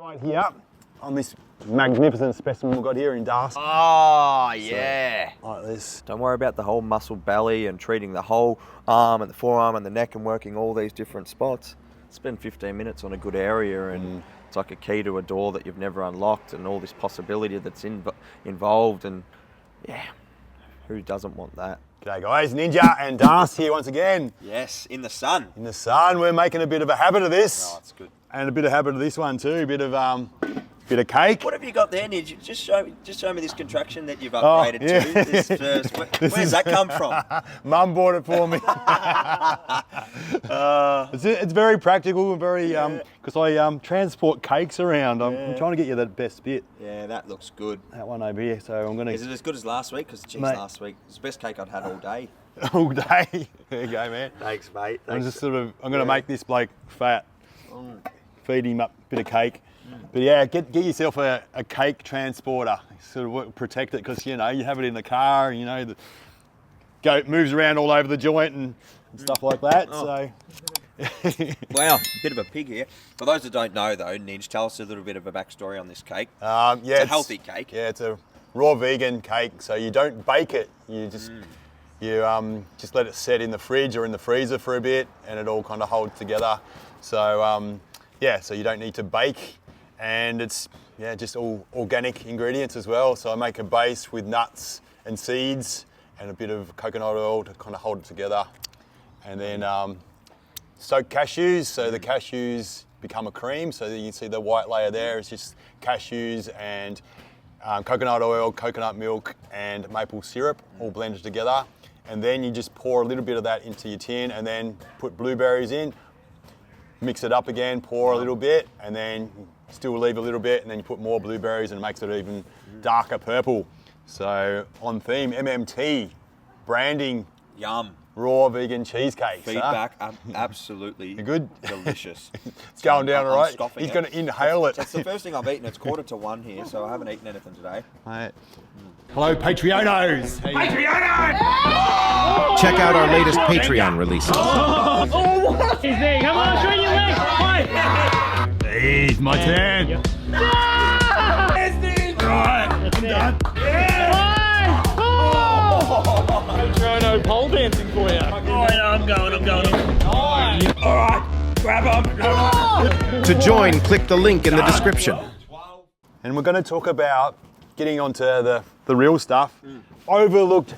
Right here on this magnificent specimen we've got here in Darcy. Oh, yeah. So, like this. Don't worry about the whole muscle belly and treating the whole arm and the forearm and the neck and working all these different spots. Spend 15 minutes on a good area and it's like a key to a door that you've never unlocked and all this possibility that's involved, and yeah, who doesn't want that? G'day guys, Ninja and Darcy here once again. Yes, in the sun. In the sun, we're making a bit of a habit of this. Oh, it's good. And a bit of habit of this one too, a bit of cake. What have you got there, Nidge? Just show me this contraction that you've upgraded to. This first. Where's that come from? Mum bought it for me. It's very practical and very, because I transport cakes around. I'm trying to get you the best bit. Yeah, that looks good. That one over here, so I'm going to... Is it as good as last week? Because last week it's the best cake I'd had all day. All day? There you go, man. Thanks, mate. Thanks. I'm going to make this bloke fat. Feed him up a bit of cake. But yeah, get yourself a cake transporter. Sort of protect it, because you have it in the car, and moves around all over the joint and stuff like that. So wow, bit of a pig here. For those that don't know though, Nidge, tell us a little bit of a backstory on this cake. Yeah, it's a healthy cake. Yeah, it's a raw vegan cake. So you don't bake it. You just just let it set in the fridge or in the freezer for a bit, and it all kind of holds together. So so you don't need to bake, and it's just all organic ingredients as well. So I make a base with nuts and seeds and a bit of coconut oil to kind of hold it together, and then soak cashews. So the cashews become a cream. So you can see the white layer there is just cashews and coconut oil, coconut milk, and maple syrup all blended together. And then you just pour a little bit of that into your tin, and then put blueberries in. Mix it up again, pour a little bit, and then still leave a little bit, and then you put more blueberries, and it makes it even darker purple. So on theme, MMT, branding. Yum. Raw vegan cheesecake. Feedback, absolutely good. Delicious. It's going down all right. He's going to inhale it. That's the first thing I've eaten. It's 1:45 here, so I haven't eaten anything today. Mate. Hello, Patreonos. Patreonos! Check out our latest Patreon releases. What is there? Come on, show your legs. He's my turn. Yep. Right, I'm done. Patrono pole dancing for you. I'm going. All right, grab him. To join, click the link in the description. And we're going to talk about getting onto the real stuff. Overlooked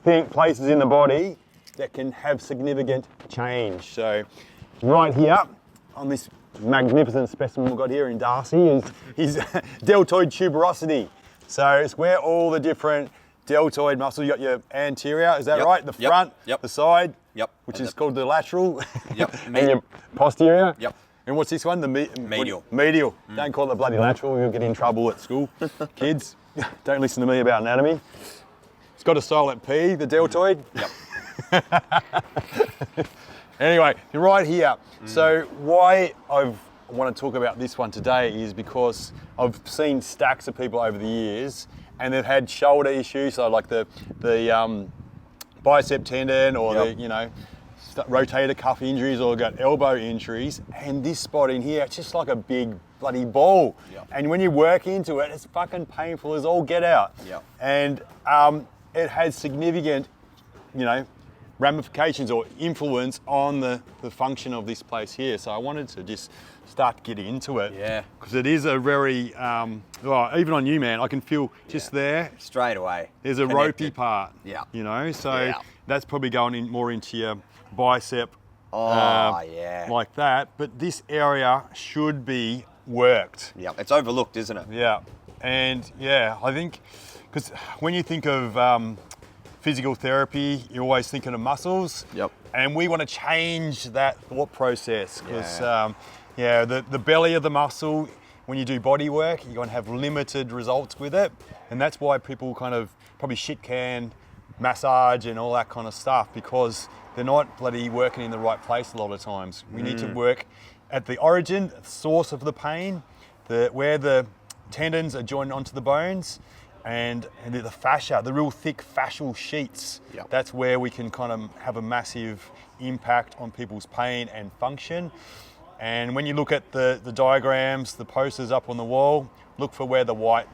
places in the body that can have significant change. So right here on this magnificent specimen we've got here in Darcy is deltoid tuberosity. So it's where all the different deltoid muscles, you got your anterior, is that right? The front, the side, which is called the lateral, and your posterior. And what's this one? The medial. Medial. Don't call it the bloody lateral, you'll get in trouble at school. Kids, don't listen to me about anatomy. It's got a silent P, the deltoid. Anyway, you're right here. So why I want to talk about this one today is because I've seen stacks of people over the years, and they've had shoulder issues, so like the bicep tendon or the rotator cuff injuries, or got elbow injuries, and this spot in here, it's just like a big bloody ball. And when you work into it, it's fucking painful as all get out. And it has significant, ramifications or influence on the function of this place here. So I wanted to just start getting into it. Because it is a very, even on you, man, I can feel just there. Straight away. There's a ropey part. So that's probably going in more into your bicep. Like that. But this area should be worked. It's overlooked, isn't it? And I think, because when you think of physical therapy, you're always thinking of muscles. And we want to change that thought process, because the belly of the muscle, when you do body work, you're going to have limited results with it. And that's why people kind of probably shit can massage and all that kind of stuff, because they're not bloody working in the right place a lot of times. We need to work at the origin, the source of the pain, where the tendons are joined onto the bones, and the fascia, the real thick fascial sheets. That's where we can kind of have a massive impact on people's pain and function. And when you look at the diagrams, the posters up on the wall, look for where the white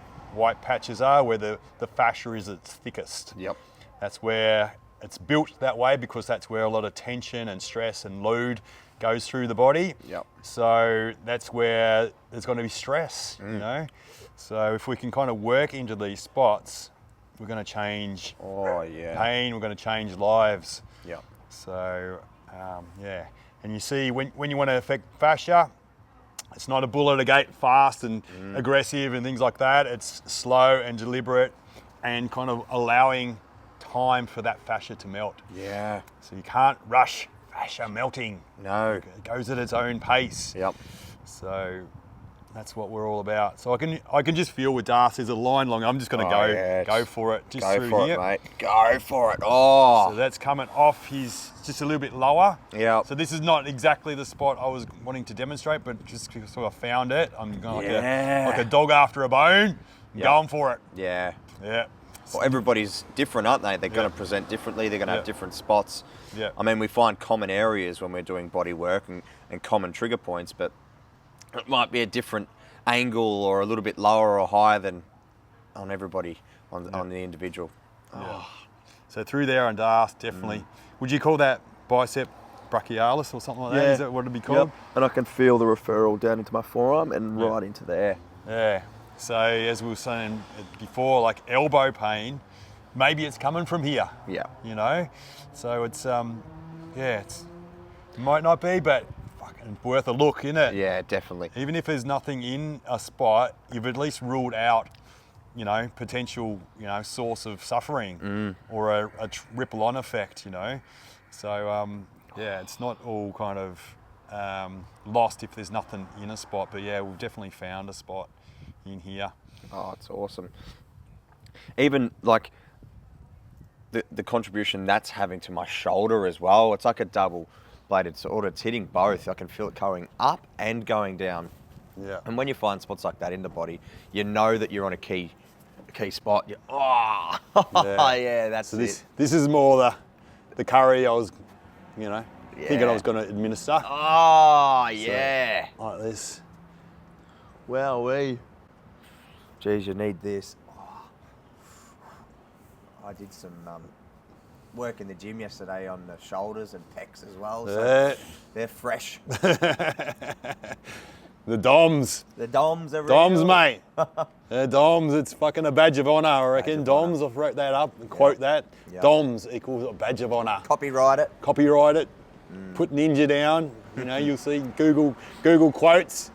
patches are, where the fascia is its thickest. Yep. That's where it's built that way, because that's where a lot of tension and stress and load goes through the body. Yep. So that's where there's going to be stress, you know. So if we can kind of work into these spots, we're going to change pain, we're going to change lives. Yep. So, yeah. And you see, when you want to affect fascia, it's not a bull at a gate, fast and aggressive and things like that. It's slow and deliberate and kind of allowing time for that fascia to melt. Yeah. So you can't rush fascia melting. No. It goes at its own pace. Yep. So that's what we're all about. So I can just feel with Darcy, there's a line long. I'm just going to go for it. Just go through for here. it, mate. Go for it. Oh. So that's coming off. He's just a little bit lower. Yeah. So this is not exactly the spot I was wanting to demonstrate, but just sort of found it. I'm going like a dog after a bone. Going for it. Yeah. Yeah. Well, everybody's different, aren't they? They're going to present differently. They're going to have different spots. Yeah. I mean, we find common areas when we're doing body work and common trigger points, but it might be a different angle or a little bit lower or higher than on everybody, on the individual. Yeah. So through there and Darcy, definitely. Would you call that bicep brachialis or something like that? Is that what it'd be called? Yep. And I can feel the referral down into my forearm and right into there. Yeah. So as we were saying before, like elbow pain, maybe it's coming from here. Yeah. You know? So it's, it might not be, but fucking worth a look, isn't it? Yeah, definitely. Even if there's nothing in a spot, you've at least ruled out, you know, potential, you know, source of suffering or a ripple on effect, you know. So, it's not all kind of lost if there's nothing in a spot, but yeah, we've definitely found a spot in here. Oh, it's awesome. Even like the contribution that's having to my shoulder as well, it's like a double bladed sword. It's hitting both. I can feel it going up and going down. Yeah. And when you find spots like that in the body, you know that you're on a key spot. That's So it. this is more the curry I was, you know, thinking I was going to administer. Oh, yeah. So, like this. Wowee. Geez, you need this. I did some work in the gym yesterday on the shoulders and pecs as well. So they're fresh. The DOMs. The DOMs are real. DOMs, mate. DOMs, it's fucking a badge of honour, I reckon. DOMs, I've wrote that up and quote that. Yep. DOMs equals a badge of honour. Copyright it. Copyright it. Put ninja down. You know, you'll see Google quotes.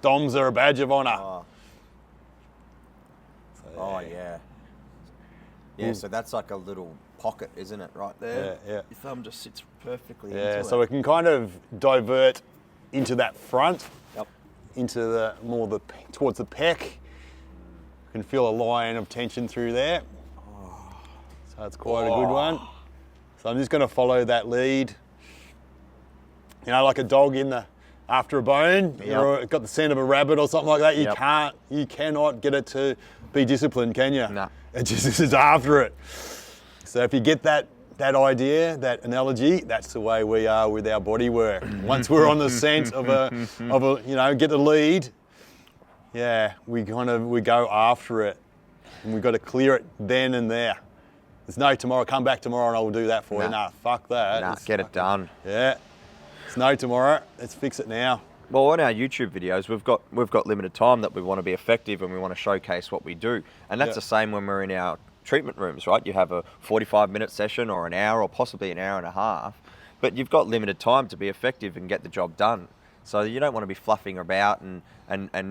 DOMs are a badge of honour. Oh. Oh, yeah. Yeah, so that's like a little pocket, isn't it, right there? Yeah. Your thumb just sits perfectly into Yeah, it. so we can kind of divert into that front, Yep. into the towards the pec. You can feel a line of tension through there. So it's quite a good one. So I'm just going to follow that lead. You know, like a dog after a bone, or got the scent of a rabbit or something like that. You cannot get it to be disciplined, can you? No. It just is after it. So if you get that idea, that analogy, that's the way we are with our body work. Once we're on the scent of a, you know, get the lead, we go after it, and we've got to clear it then and there. There's no tomorrow, come back tomorrow and I'll do that for you. Nah, fuck that. Nah, get it done. Yeah. It's no tomorrow, let's fix it now. Well, on our YouTube videos, we've got limited time that we want to be effective and we want to showcase what we do. And that's the same when we're in our treatment rooms, right? You have a 45-minute session or an hour or possibly an hour and a half, but you've got limited time to be effective and get the job done. So you don't want to be fluffing about and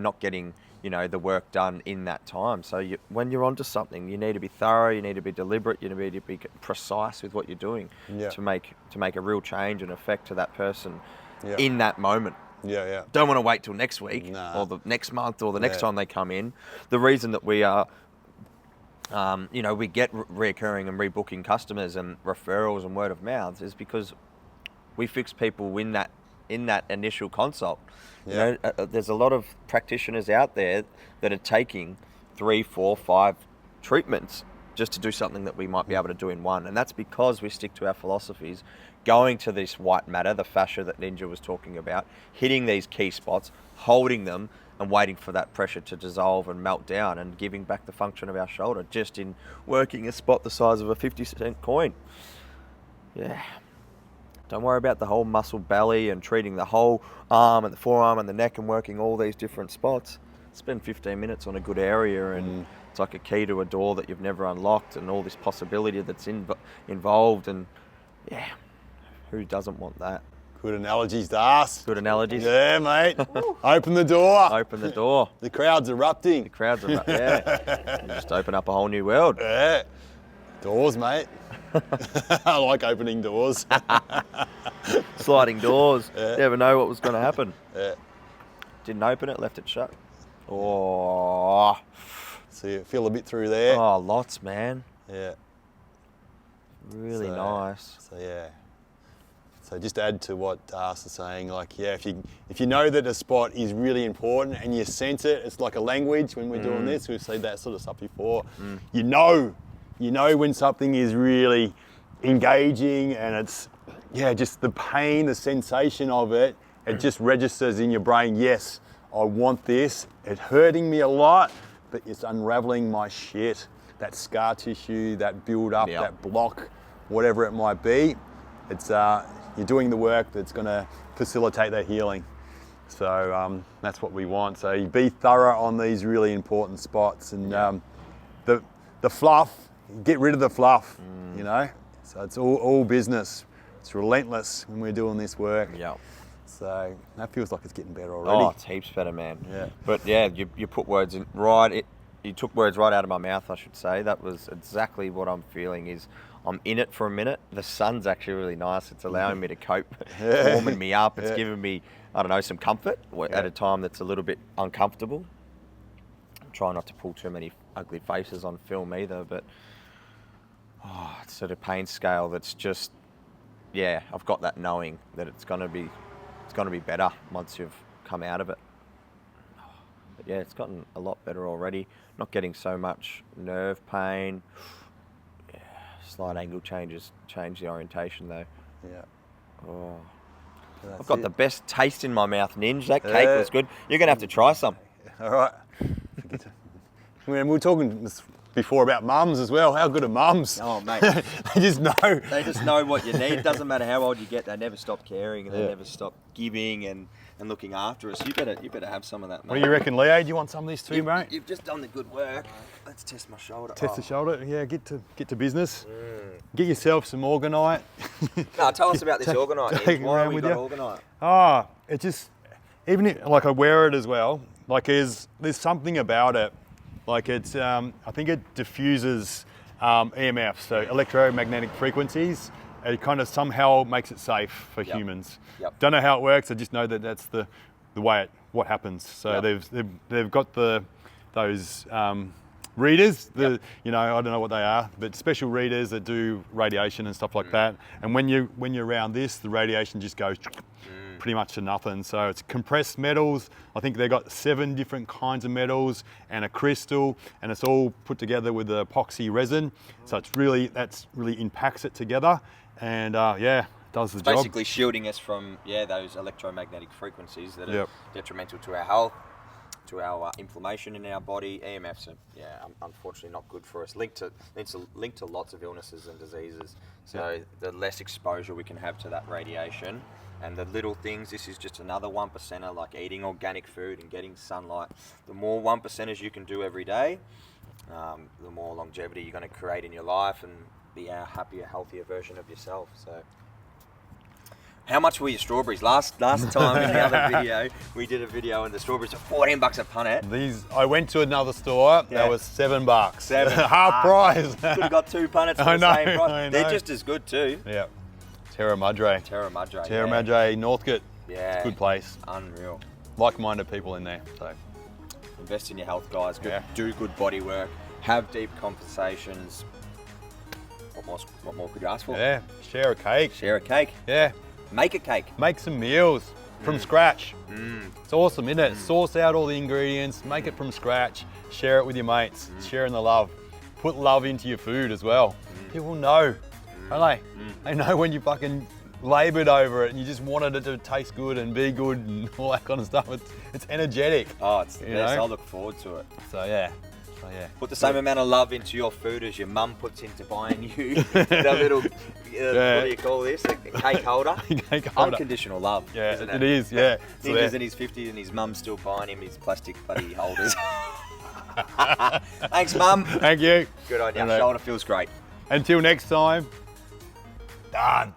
not getting, you know, the work done in that time. So when you're onto something, you need to be thorough, you need to be deliberate, you need to be precise with what you're doing to make a real change and effect to that person in that moment. Yeah. Don't want to wait till next week or the next month or the next time they come in. The reason that we are, we get reoccurring and rebooking customers and referrals and word of mouth is because we fix people in that initial consult. Yeah. You know, there's a lot of practitioners out there that are taking 3, 4, 5 treatments just to do something that we might be able to do in one. And that's because we stick to our philosophies, going to this white matter, the fascia that Ninja was talking about, hitting these key spots, holding them, and waiting for that pressure to dissolve and melt down, and giving back the function of our shoulder just in working a spot the size of a 50-cent coin. Yeah. Don't worry about the whole muscle belly and treating the whole arm and the forearm and the neck and working all these different spots. Spend 15 minutes on a good area, and it's like a key to a door that you've never unlocked, and all this possibility that's involved. And yeah, who doesn't want that? Good analogies, Darcy. Good analogies. Yeah, mate. Open the door. Open the door. The crowd's erupting. The crowds are, yeah. You just open up a whole new world. Yeah. Doors, mate. I like opening doors. Sliding doors. Yeah. You never know what was going to happen. Yeah. Didn't open it, left it shut. Oh. So you feel a bit through there. Oh, lots, man. Yeah. Really nice. So yeah. So just to add to what Darcy is saying, like, yeah, if you know that a spot is really important and you sense it, it's like a language when we're doing this. We've said that sort of stuff before. You know when something is really engaging, and it's, yeah, just the pain, the sensation of it, it just registers in your brain. Yes, I want this. It's hurting me a lot, but it's unraveling my shit. That scar tissue, that build up, that block, whatever it might be. It's you're doing the work that's going to facilitate that healing. So that's what we want. So you be thorough on these really important spots, and the fluff, get rid of the fluff, you know. So it's all business. It's relentless when we're doing this work. Yeah. So that feels like it's getting better already. Oh, it's heaps better, man. Yeah. But yeah, you put words in right. You took words right out of my mouth, I should say. That was exactly what I'm feeling. Is I'm in it for a minute. The sun's actually really nice. It's allowing me to cope, warming me up. It's giving me, I don't know, some comfort at a time that's a little bit uncomfortable. I'm trying not to pull too many ugly faces on film either, but it's at a pain scale that's just, yeah, I've got that knowing that it's going to be better once you've come out of it. But yeah, it's gotten a lot better already. Not getting so much nerve pain. Yeah, slight angle change the orientation though. Yeah. Oh. I've got the best taste in my mouth, Ninja. That cake was good. You're going to have to try some. All right. We were talking before about mums as well. How good are mums? Oh, mate. They just know. They just know what you need. It doesn't matter how old you get. They never stop caring, and they never stop giving and looking after us. You better have some of that, mate. What do you reckon, Leo? Do you want some of these too, mate? You've just done the good work. Let's test my shoulder. Test the shoulder. Yeah, get to business. Get yourself some Orgonite. No, tell us about this Orgonite. Take Why have around we with got you. Orgonite? It just, even if, like, I wear it as well. Like, there's something about it. Like, it's, I think it diffuses EMF, so electromagnetic frequencies. It kind of somehow makes it safe for humans. Yep. Don't know how it works. I just know that that's the way what happens. So they've got those readers. You know, I don't know what they are, but special readers that do radiation and stuff like that. And when you're around this, the radiation just goes pretty much to nothing. So it's compressed metals. I think they've got 7 different kinds of metals and a crystal, and it's all put together with the epoxy resin. So that really impacts it together, and does the job. Basically shielding us from those electromagnetic frequencies that are detrimental to our health, to our inflammation in our body. EMFs are unfortunately not good for us. Linked to lots of illnesses and diseases. So the less exposure we can have to that radiation, and the little things, this is just another 1%er, like eating organic food and getting sunlight. The more 1%ers you can do every day, the more longevity you're going to create in your life and be a happier, healthier version of yourself. So, how much were your strawberries? Last time in the other video, we did a video and the strawberries were $14 a punnet. I went to another store. That was $7. $7. Half price. Could have got 2 punnets for the same price. They're just as good too. Yeah. Terra Madre. Terra Madre. Terra Madre, Northcote. Yeah. It's a good place. Unreal. Like-minded people in there. So invest in your health, guys. Do good body work. Have deep conversations. What more could you ask for? Yeah. Share a cake. Share a cake. Yeah. Make a cake. Make some meals from scratch. It's awesome, isn't it? Source out all the ingredients, make it from scratch, share it with your mates, sharing the love. put love into your food as well. People know, don't they? They know when you fucking laboured over it and you just wanted it to taste good and be good and all that kind of stuff. It's energetic. Oh, it's the You best. know? I look forward to it. So yeah. Put the same amount of love into your food as your mum puts into buying you that little, what do you call this, a cake holder? Cake holder. Unconditional love, Yeah, isn't it is, yeah. So Ninja's there. in his 50s and his mum's still buying him his plastic bloody holders. Thanks, Mum. Thank you. Good on you. All right. Shoulder feels great. Until next time, done.